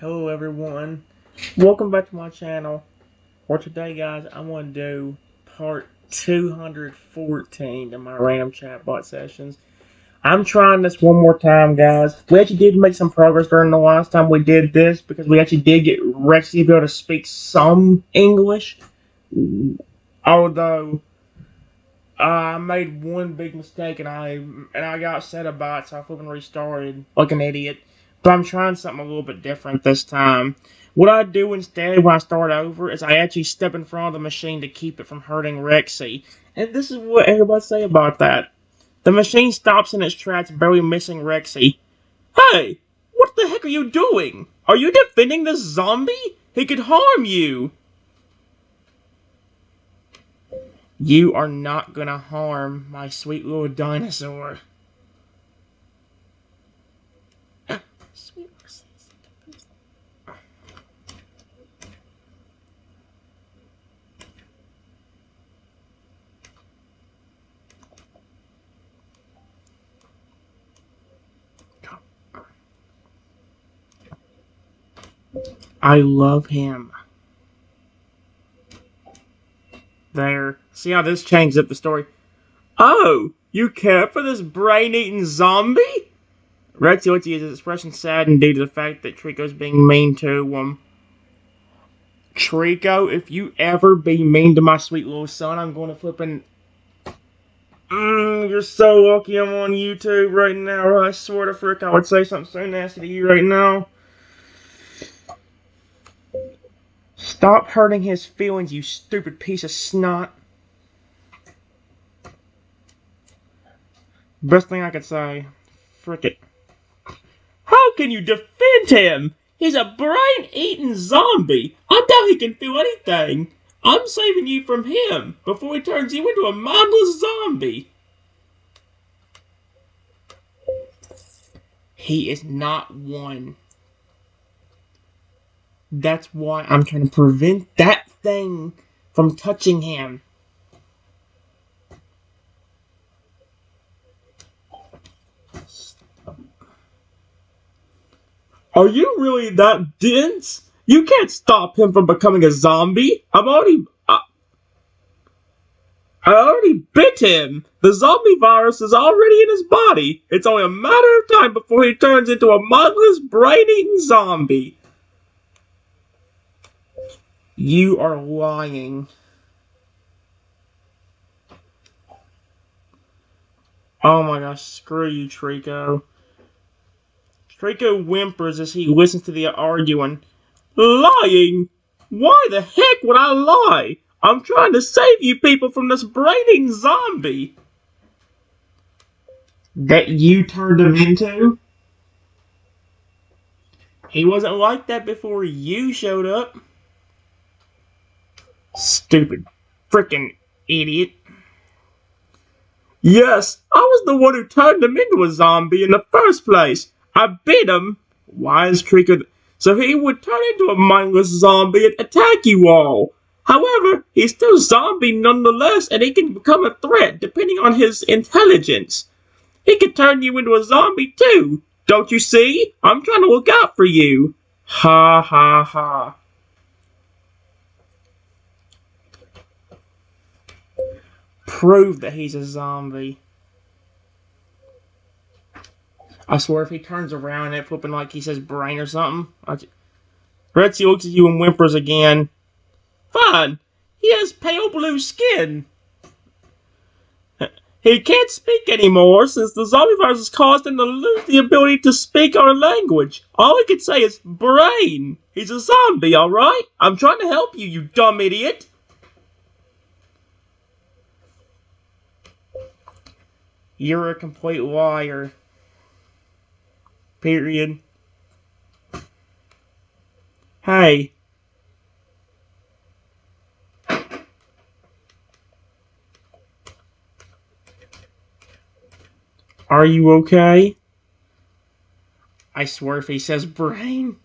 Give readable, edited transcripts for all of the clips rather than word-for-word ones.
Hello everyone, welcome back to my channel. For today guys, I'm going to do part 214 of my random chatbot sessions. I'm trying this one more time guys. We actually did make some progress during the last time we did this because we actually did get Rexy to be able to speak some English. Although I made one big mistake and I got set about it, so I flipping restarted like an idiot. But I'm trying something a little bit different this time. What I do instead when I start over is I actually step in front of the machine to keep it from hurting Rexy. And this is what everybody say about that. The machine stops in its tracks, barely missing Rexy. Hey, what the heck are you doing? Are you defending this zombie? He could harm you. You are not gonna harm my sweet little dinosaur. Sweet I love him. There. See how this changed up the story? Oh, you care for this brain-eating zombie? Rexy looks at his expression saddened due to the fact that Trico's being mean to him. Trico, if you ever be mean to my sweet little son, I'm going to flippin'... you're so lucky I'm on YouTube right now. I swear to frick, I would say something so nasty to you right now. Stop hurting his feelings, you stupid piece of snot. Best thing I could say. Frick it. How can you defend him? He's a brain-eating zombie. I doubt he can feel anything. I'm saving you from him before he turns you into a mindless zombie. He is not one. That's why I'm trying to prevent that thing from touching him. Are you really that dense? You can't stop him from becoming a zombie. I already bit him. The zombie virus is already in his body. It's only a matter of time before he turns into a mindless, brain-eating zombie. You are lying. Oh my gosh, screw you, Trico. Trico whimpers as he listens to the arguing. Lying? Why the heck would I lie? I'm trying to save you people from this brain-eating zombie. That you turned him into? He wasn't like that before you showed up. Stupid frickin' idiot. Yes, I was the one who turned him into a zombie in the first place. I bit him. Why is Trico... So he would turn into a mindless zombie and attack you all. However, he's still zombie nonetheless, and he can become a threat depending on his intelligence. He could turn you into a zombie too. Don't you see? I'm trying to look out for you. Ha ha ha. Prove that he's a zombie. I swear if he turns around and flipping like he says brain or something. Rexy looks at you and whimpers again. Fine. He has pale blue skin. He can't speak anymore since the zombie virus has caused him to lose the ability to speak our language. All he can say is brain. He's a zombie, alright? I'm trying to help you, you dumb idiot. You're a complete liar. Period. Hey. Are you okay? I swear if he says brain.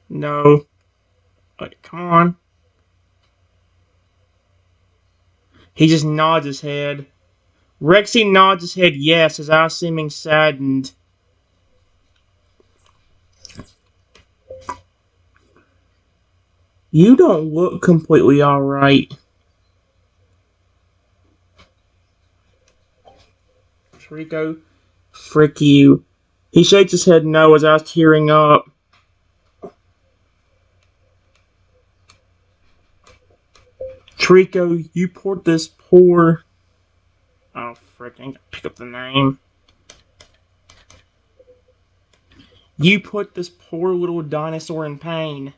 No. But come on. He just nods his head. Rexy nods his head yes, his eyes seeming saddened. You don't look completely alright. Trico, frick you. He shakes his head no as I was tearing up. Trico, you poured this poor... Oh, frick, I ain't gonna pick up the name. You put this poor little dinosaur in pain.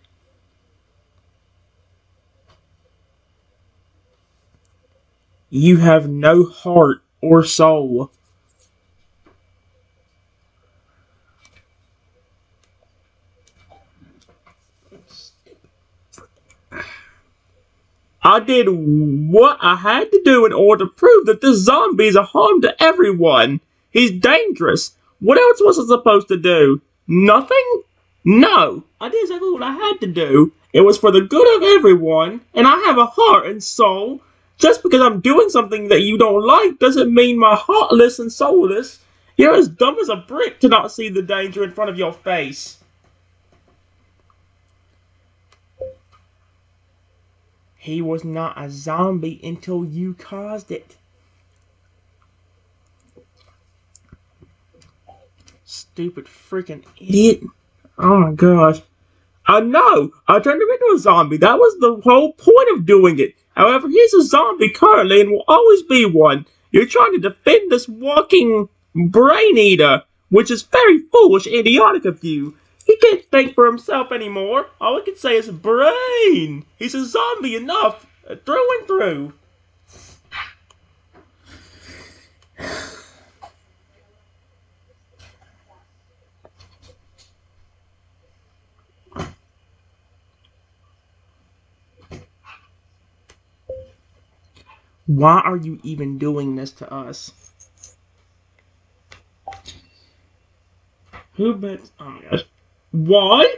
You have no heart or soul. I did what I had to do in order to prove that this zombie is a harm to everyone. He's dangerous. What else was I supposed to do? Nothing? No. I did exactly what I had to do. It was for the good of everyone, and I have a heart and soul. Just because I'm doing something that you don't like doesn't mean my heartless and soulless. You're as dumb as a brick to not see the danger in front of your face. He was not a zombie until you caused it. Stupid freaking idiot. Oh my gosh. I know! I turned him into a zombie. That was the whole point of doing it. However, he's a zombie currently and will always be one. You're trying to defend this walking brain eater, which is very foolish and idiotic of you. He can't think for himself anymore. All he can say is brain. He's a zombie enough, through and through. Why are you even doing this to us? Who bet? Oh my gosh. Why?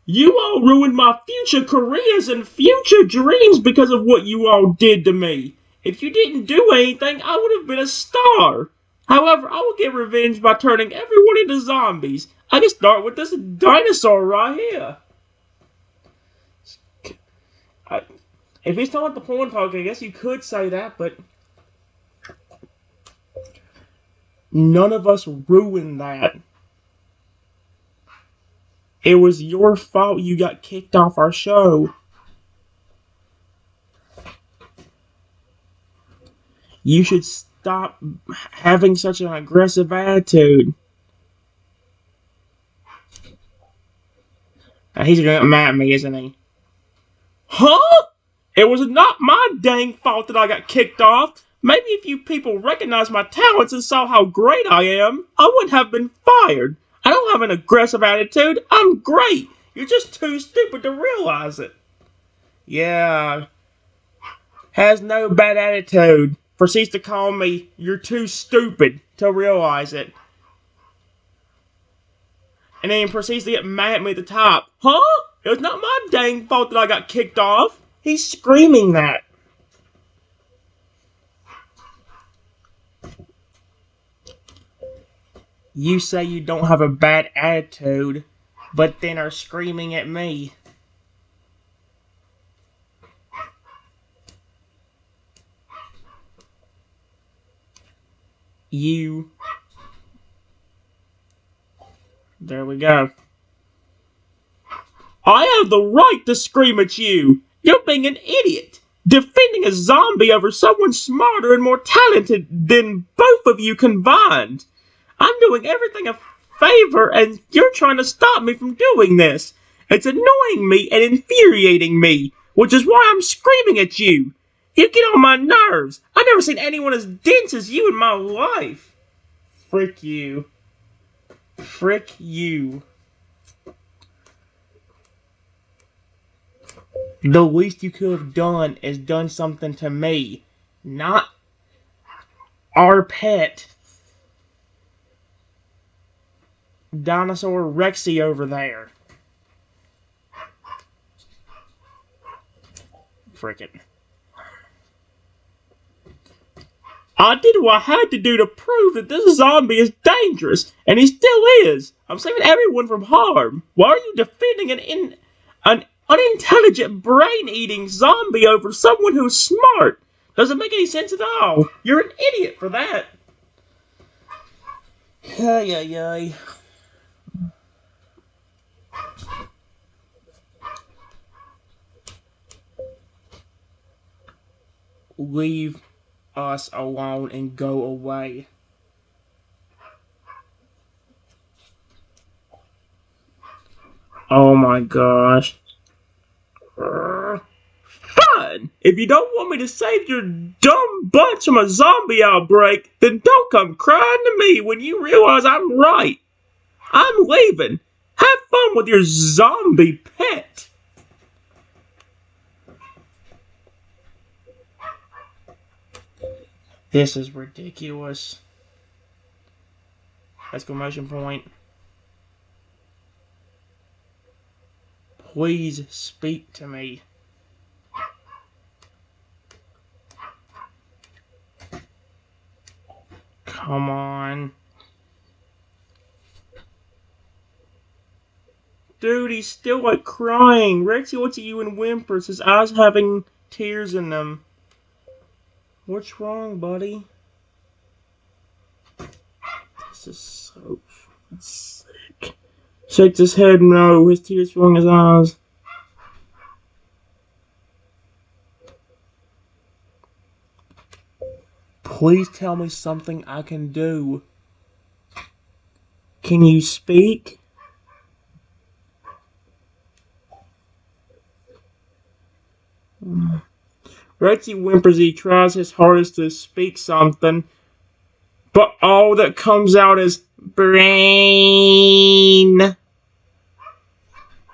You all ruined my future careers and future dreams because of what you all did to me. If you didn't do anything, I would have been a star. However, I will get revenge by turning everyone into zombies. I can start with this dinosaur right here. If he's talking about the porn talk, I guess you could say that, but none of us ruined that. It was your fault you got kicked off our show. You should stop having such an aggressive attitude. He's gonna get mad at me, isn't he? Huh? It was not my dang fault that I got kicked off. Maybe if you people recognized my talents and saw how great I am, I wouldn't have been fired. I don't have an aggressive attitude. I'm great. You're just too stupid to realize it. Yeah. Has no bad attitude. Proceeds to call me, you're too stupid to realize it. And then proceeds to get mad at me at the top. Huh? It was not my dang fault that I got kicked off. He's screaming that. You say you don't have a bad attitude, but then are screaming at me. There we go. I have the right to scream at you. You're being an idiot. Defending a zombie over someone smarter and more talented than both of you combined. I'm doing everything a favor, and you're trying to stop me from doing this. It's annoying me and infuriating me, which is why I'm screaming at you. You get on my nerves. I've never seen anyone as dense as you in my life. Frick you. Frick you. The least you could have done is done something to me, not our pet. Dinosaur Rexy over there. Frickin'. I did what I had to do to prove that this zombie is dangerous, and he still is. I'm saving everyone from harm. Why are you defending an unintelligent, brain-eating zombie over someone who's smart. Doesn't make any sense at all. You're an idiot for that. Ay, ay, ay. Leave us alone and go away. Oh my gosh. Fine! If you don't want me to save your dumb bunch from a zombie outbreak, then don't come crying to me when you realize I'm right. I'm leaving. Have fun with your zombie pet. This is ridiculous. Exclamation point. Please speak to me. Come on. Dude, he's still like crying. Rexy looks at you and whimpers, his eyes having tears in them. What's wrong, buddy? This is so sick. Shakes his head no, his tears filling his eyes. Please tell me something I can do. Can you speak? Rexy whimpers. He tries his hardest to speak something, but all that comes out is brain.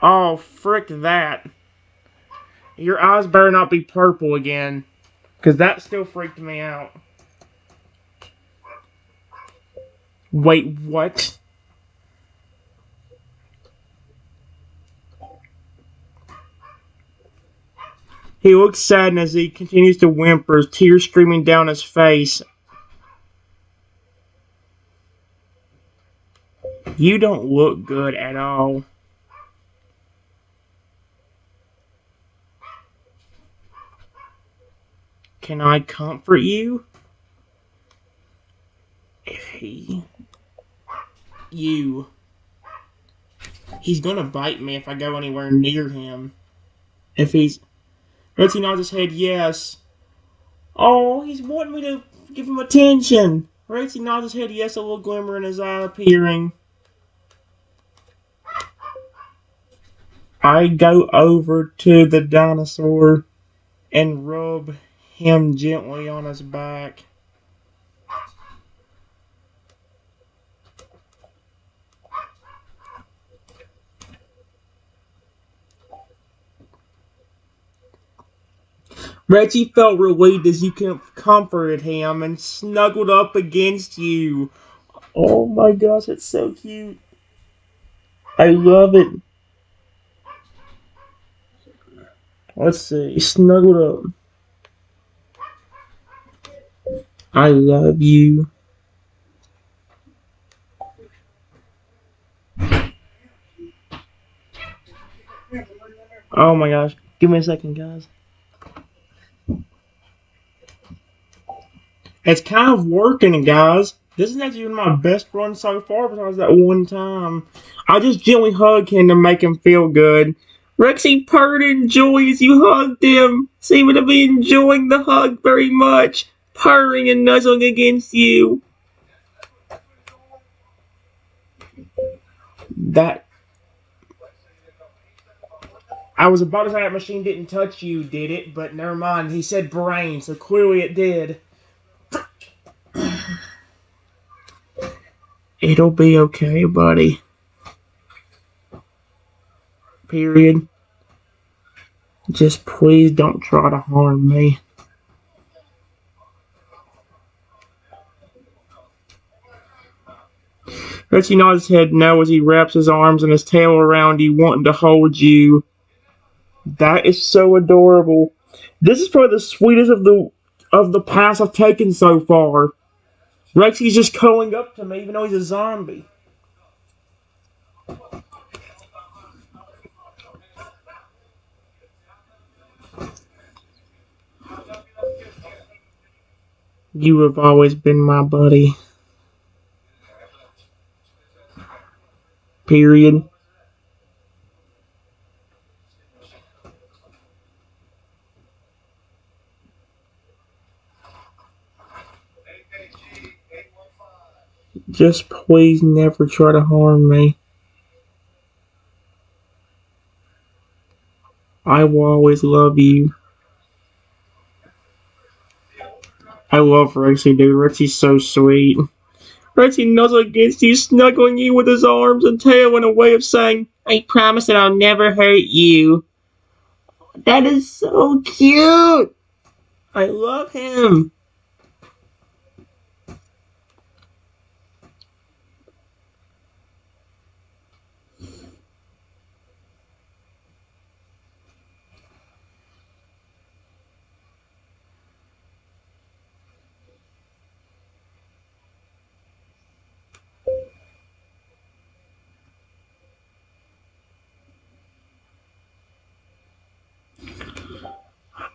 Oh, frick that. Your eyes better not be purple again, because that still freaked me out. Wait, what? He looks sad as he continues to whimper, tears streaming down his face. You don't look good at all. Can I comfort you? He's gonna bite me if I go anywhere near him. Rexy nods his head yes. Oh, he's wanting me to give him attention. Rexy nods his head yes, a little glimmer in his eye appearing. I go over to the dinosaur and rub him gently on his back. Rexy felt relieved as you comforted him and snuggled up against you. Oh my gosh, it's so cute. I love it. Let's see, snuggled up. I love you. Oh my gosh. Give me a second, guys. It's kind of working, guys. This is actually my best run so far besides that one time. I just gently hug him to make him feel good. Rexy purred in joy as you hugged him, seeming to be enjoying the hug very much, purring and nuzzling against you. I was about to say that machine didn't touch you, did it? But never mind. He said brain, so clearly it did. It'll be okay, buddy. Period. Just please don't try to harm me. Rexy nods his head no as he wraps his arms and his tail around you, wanting to hold you. That is so adorable. This is probably the sweetest of the paths I've taken so far. Rexy's just cuddling up to me even though he's a zombie. You have always been my buddy. Period. Just please never try to harm me. I will always love you. I love Rexy, dude. Rexy's so sweet. Rexy nuzzles against you, snuggling you with his arms and tail in a way of saying, I promise that I'll never hurt you. That is so cute. I love him.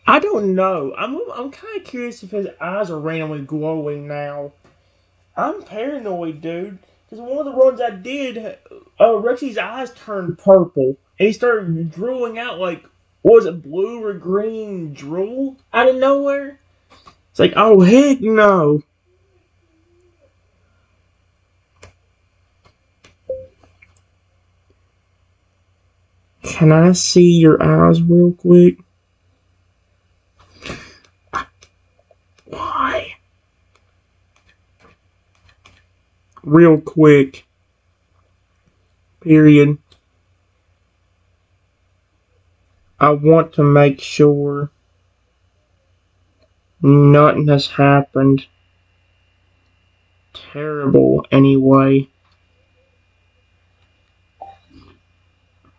I don't know. I'm kind of curious if his eyes are randomly glowing now. I'm paranoid, dude. Because one of the runs I did, Rexy's eyes turned purple, and he started drooling out like, what was it, blue or green drool out of nowhere? It's like, oh heck no! Can I see your eyes real quick? Why? Real quick. Period. I want to make sure nothing has happened terrible anyway.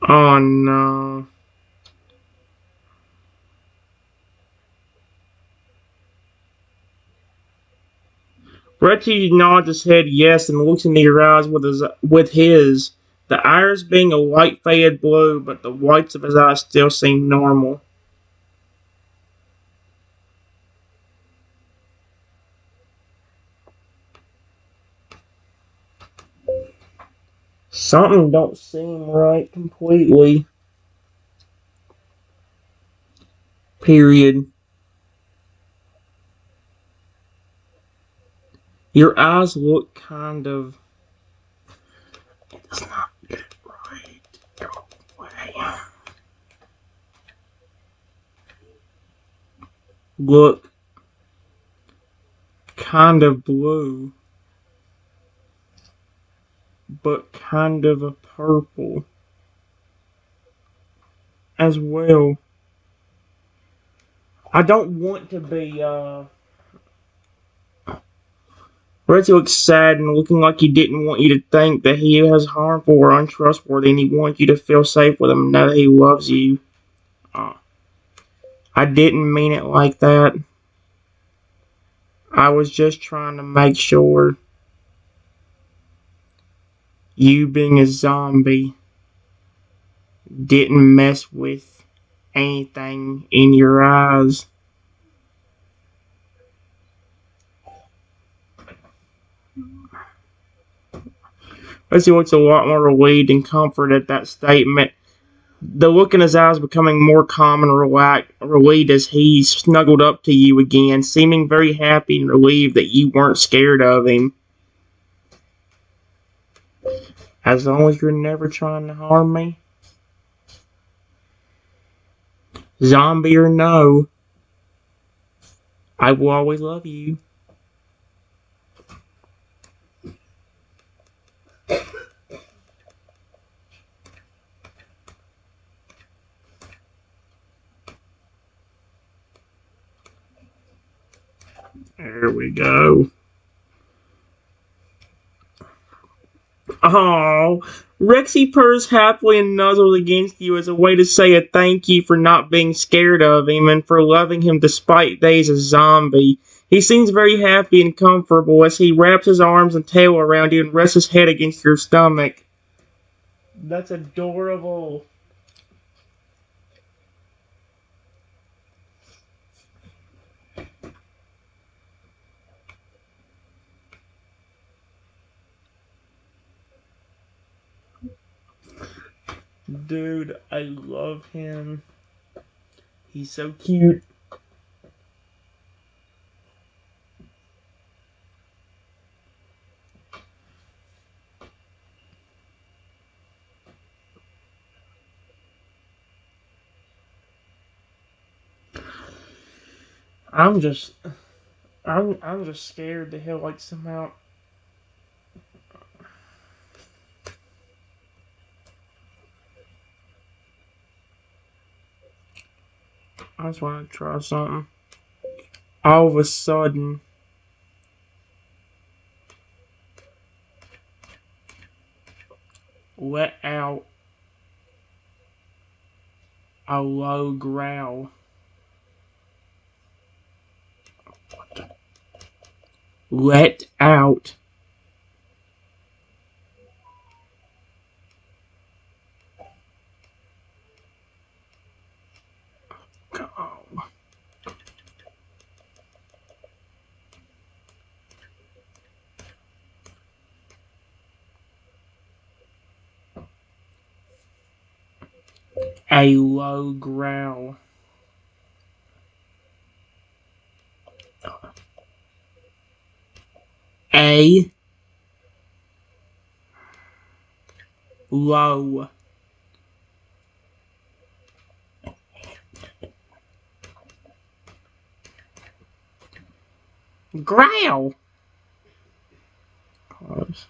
Oh no. Rexy nods his head yes and looks into your eyes with his, the iris being a light faded blue, but the whites of his eyes still seem normal. Something don't seem right completely. Period. Your eyes look kind of. It's not right. Go away. Look kind of blue, but kind of a purple as well. I don't want to be, Reggie looks sad and looking like he didn't want you to think that he was harmful or untrustworthy, and he wants you to feel safe with him and know that he loves you. Uh, I didn't mean it like that. I was just trying to make sure you being a zombie didn't mess with anything in your eyes. Reggie looks a lot more relieved and comforted at that statement, the look in his eyes becoming more calm and relieved as he snuggled up to you again, seeming very happy and relieved that you weren't scared of him. As long as you're never trying to harm me, zombie or no, I will always love you. There we go. Oh, Rexy purrs happily and nuzzles against you as a way to say a thank you for not being scared of him and for loving him despite days a zombie. He seems very happy and comfortable as he wraps his arms and tail around you and rests his head against your stomach. That's adorable. Dude, I love him. He's so cute. I'm just I'm just scared that he'll like somehow. I just want to try something. All of a sudden, let out a low growl. Let out. Oh. A low growl. A low growl. Close.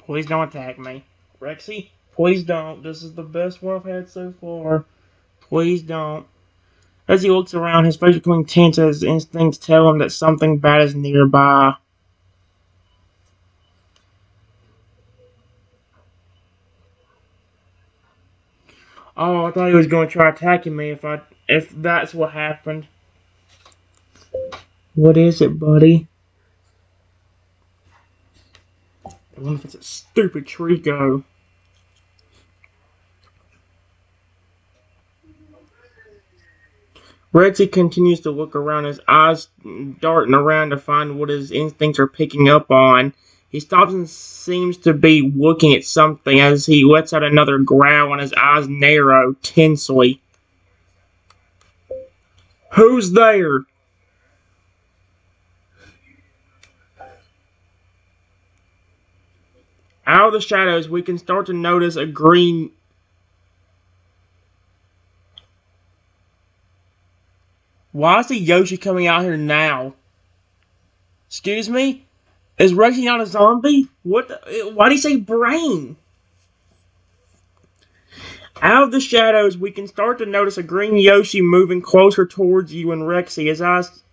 Please don't attack me. Rexy, please don't. This is the best one I've had so far. Please don't. As he looks around, his face becoming tense as his instincts tell him that something bad is nearby. Oh, I thought he was going to try attacking me if that's what happened. What is it, buddy? I wonder if it's a stupid Trico. Rexy continues to look around, his eyes darting around to find what his instincts are picking up on. He stops and seems to be looking at something as he lets out another growl and his eyes narrow tensely. Who's there? Out of the shadows, we can start to notice a green. Why is the Yoshi coming out here now? Excuse me? Is Rexy not a zombie? What? Why did he say brain? Out of the shadows, we can start to notice a green Yoshi moving closer towards you and Rexy, his eyes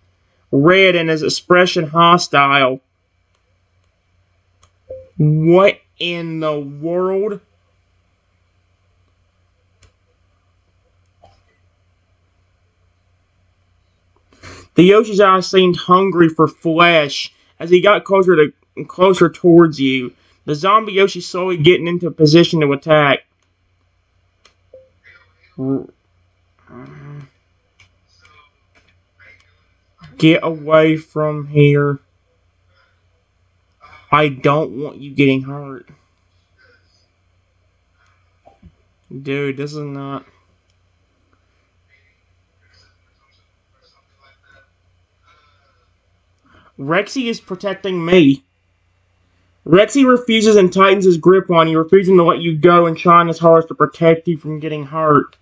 red and his expression hostile. What in the world? The Yoshi's eyes seemed hungry for flesh as he got closer towards you. The zombie Yoshi slowly getting into a position to attack. Get away from here. I don't want you getting hurt. Dude, this is not. Rexy is protecting me. Rexy refuses and tightens his grip on you, refusing to let you go and trying his hardest to protect you from getting hurt.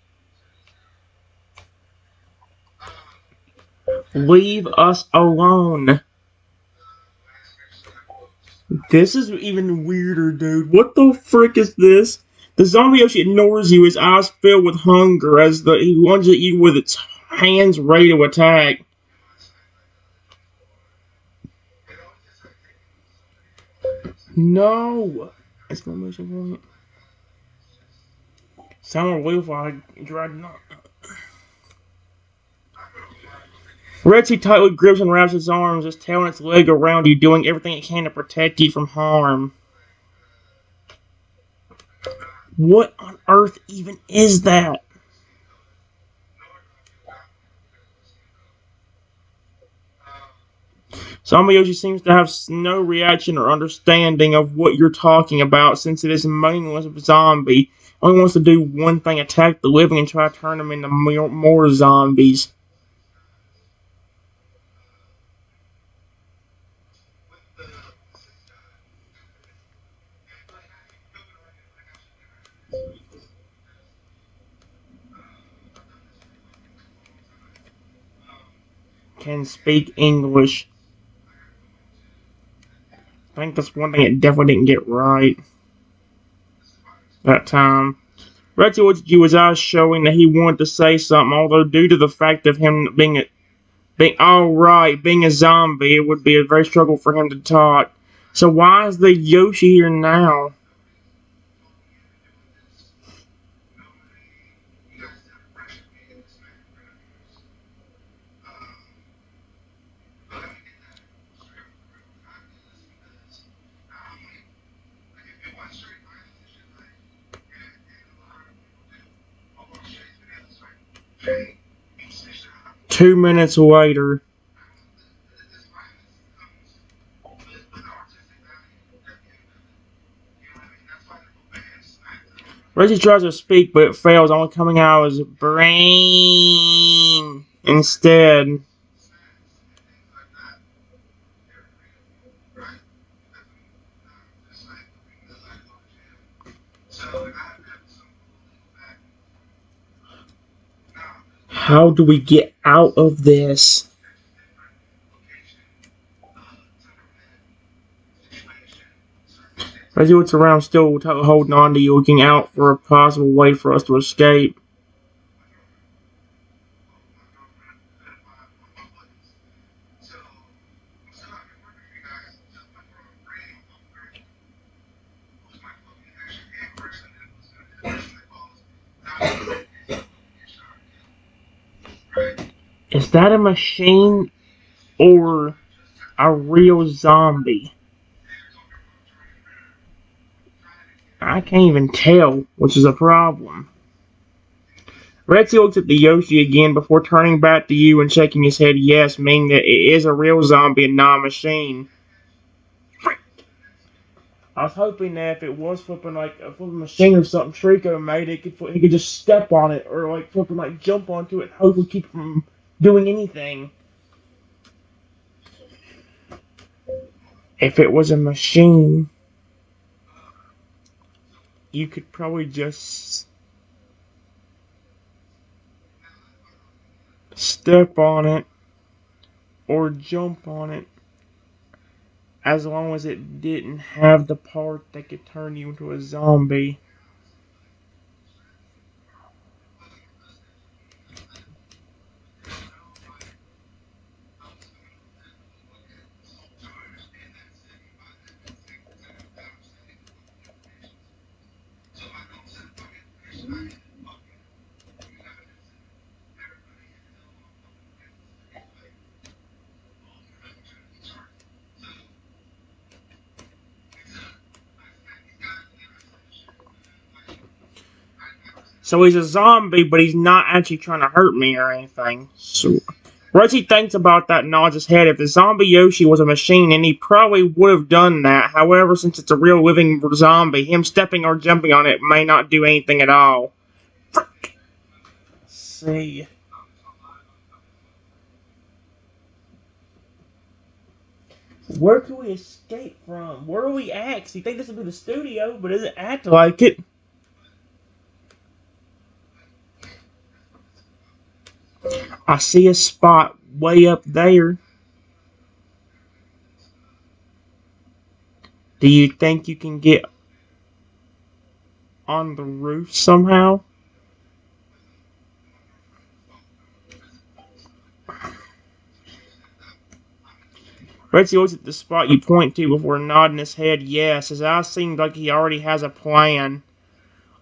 Leave us alone. This is even weirder, dude. What the frick is this? The zombie Yoshi ignores you, his eyes filled with hunger as he lunges at you with its hands ready to attack. No! Exclamation point. Sound relief while I tried not. Rexy tightly grips and wraps its arms, its tail and its leg around you, doing everything it can to protect you from harm. What on earth even is that? Zombie Yoshi seems to have no reaction or understanding of what you're talking about, since it is a meaningless zombie. Only wants to do one thing: attack the living and try to turn them into more zombies. Can speak English. I think that's one thing it definitely didn't get right that time. Rexy looked at you, his eyes showing that he wanted to say something, although due to the fact of him being alright, being a zombie, it would be a very struggle for him to talk. So why is the Yoshi here now? Two minutes later. Reggie tries to speak, but it fails, only coming out as brain instead. How do we get out of this? Reggie looks around, still holding on to you, looking out for a possible way for us to escape. Is that a machine or a real zombie? I can't even tell, which is a problem. Rexy looks at the Yoshi again before turning back to you and shaking his head yes, meaning that it is a real zombie and not a machine. I was hoping that if it was flipping like a flipping machine or something Trico made, he could just step on it or like flipping like jump onto it and hopefully keep it from doing anything. If it was a machine, you could probably just step on it or jump on it, as long as it didn't have the part that could turn you into a zombie. So he's a zombie, but he's not actually trying to hurt me or anything. So Reggie thinks about that and nods his head. If the zombie Yoshi was a machine, then he probably would have done that. However, since it's a real living zombie, him stepping or jumping on it may not do anything at all. Frick. Let's see. Where can we escape from? Where are we at? You think this would be the studio, but it doesn't act like it. I see a spot way up there. Do you think you can get on the roof somehow? Rexy looks at the spot you point to before nodding his head yes. His eyes seemed like he already has a plan.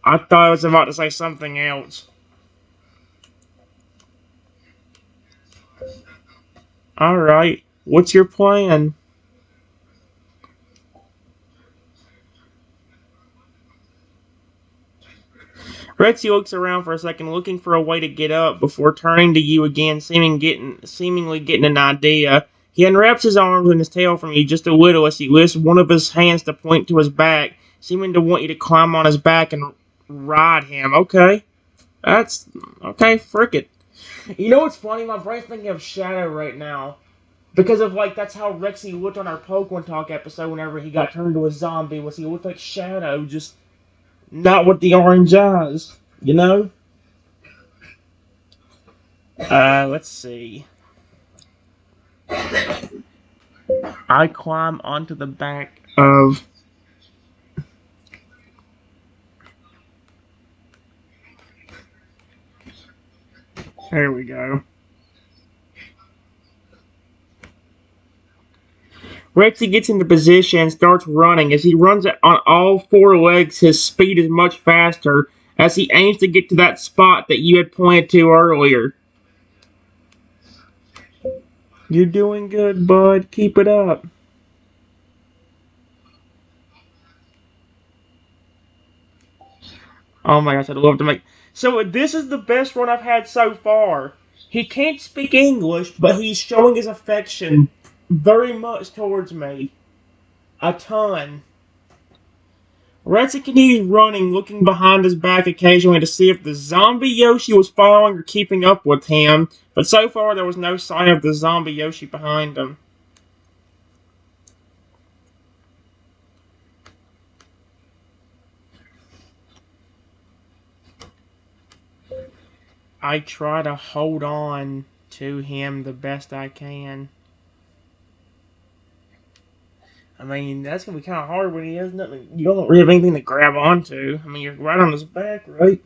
I thought I was about to say something else. Alright, what's your plan? Rexy looks around for a second, looking for a way to get up before turning to you again, seemingly getting an idea. He unwraps his arms and his tail from you just a little as he lifts one of his hands to point to his back, seeming to want you to climb on his back and ride him. Okay. That's... okay, frick it. You know what's funny? My brain's thinking of Shadow right now. Because of, like, that's how Rexy looked on our Pokemon Talk episode whenever he got turned into a zombie, was he looked like Shadow, just not with the orange eyes, you know? Let's see. I climb onto the back of... There we go. Rexy gets into position and starts running. As he runs on all four legs, his speed is much faster as he aims to get to that spot that you had pointed to earlier. You're doing good, bud. Keep it up. Oh my gosh, I'd love to make... So this is the best run I've had so far. He can't speak English, but he's showing his affection very much towards me. A ton. Rexy continues running, looking behind his back occasionally to see if the zombie Yoshi was following or keeping up with him, but so far there was no sign of the zombie Yoshi behind him. I try to hold on to him the best I can. I mean, that's going to be kind of hard when he has nothing. You don't really have anything to grab onto. I mean, you're right on his back, right?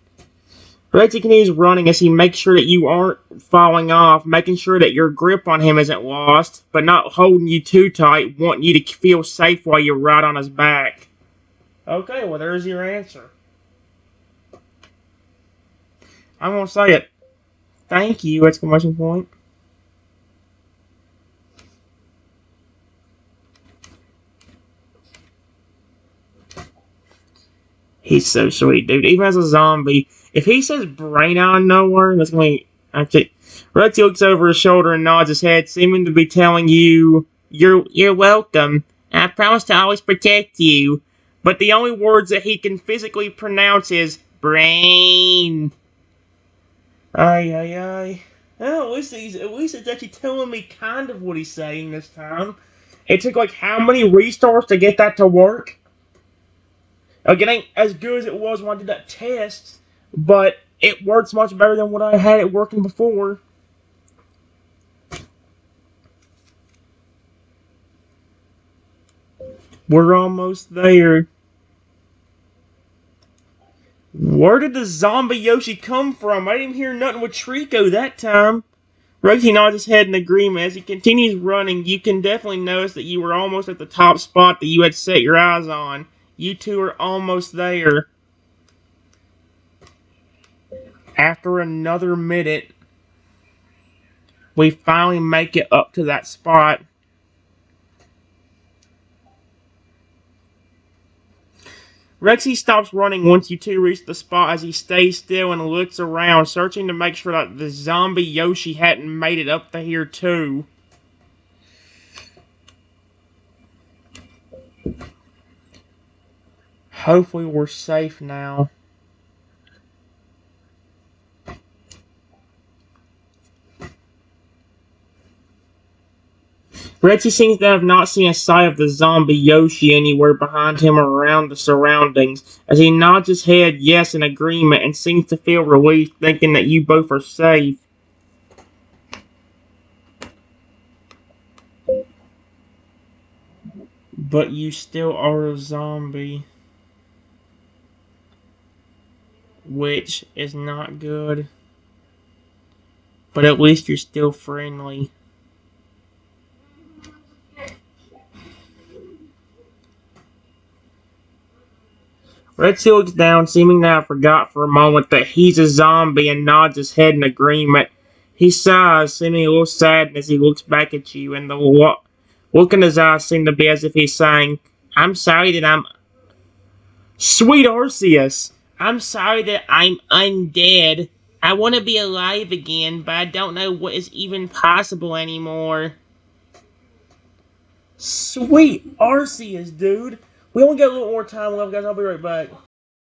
Rexy continues running as he makes sure that you aren't falling off, making sure that your grip on him isn't lost, but not holding you too tight, wanting you to feel safe while you're right on his back. Okay, well, there's your answer. I'm going to say it. Thank you, exclamation point. He's so sweet, dude. Even as a zombie, if he says brain out of nowhere, that's going to be... Actually, Rexy looks over his shoulder and nods his head, seeming to be telling you, You're welcome. I promise to always protect you. But the only words that he can physically pronounce is brain. Ay, ay, ay. Oh, at least it's actually telling me kind of what he's saying this time. It took like how many restarts to get that to work? Like, it ain't as good as it was when I did that test, but it works much better than what I had it working before. We're almost there. Where did the zombie Yoshi come from? I didn't hear nothing with Trico that time. Rexy nods his head in agreement. As he continues running, you can definitely notice that you were almost at the top spot that you had set your eyes on. You two are almost there. After another minute, we finally make it up to that spot. Rexy stops running once you two reach the spot as he stays still and looks around, searching to make sure that the zombie Yoshi hadn't made it up to here too. Hopefully we're safe now. Rexy seems to have not seen a sight of the zombie Yoshi anywhere behind him or around the surroundings, as he nods his head yes in agreement and seems to feel relieved thinking that you both are safe. But you still are a zombie. Which is not good. But at least you're still friendly. Rexy looks down, seeming to have forgot for a moment that he's a zombie and nods his head in agreement. He sighs, seeming a little sad as he looks back at you, and the look in his eyes seemed to be as if he's saying, I'm sorry that I'm... Sweet Arceus! I'm sorry that I'm undead. I want to be alive again, but I don't know what is even possible anymore. Sweet Arceus, dude. We only got a little more time left, guys. I'll be right back.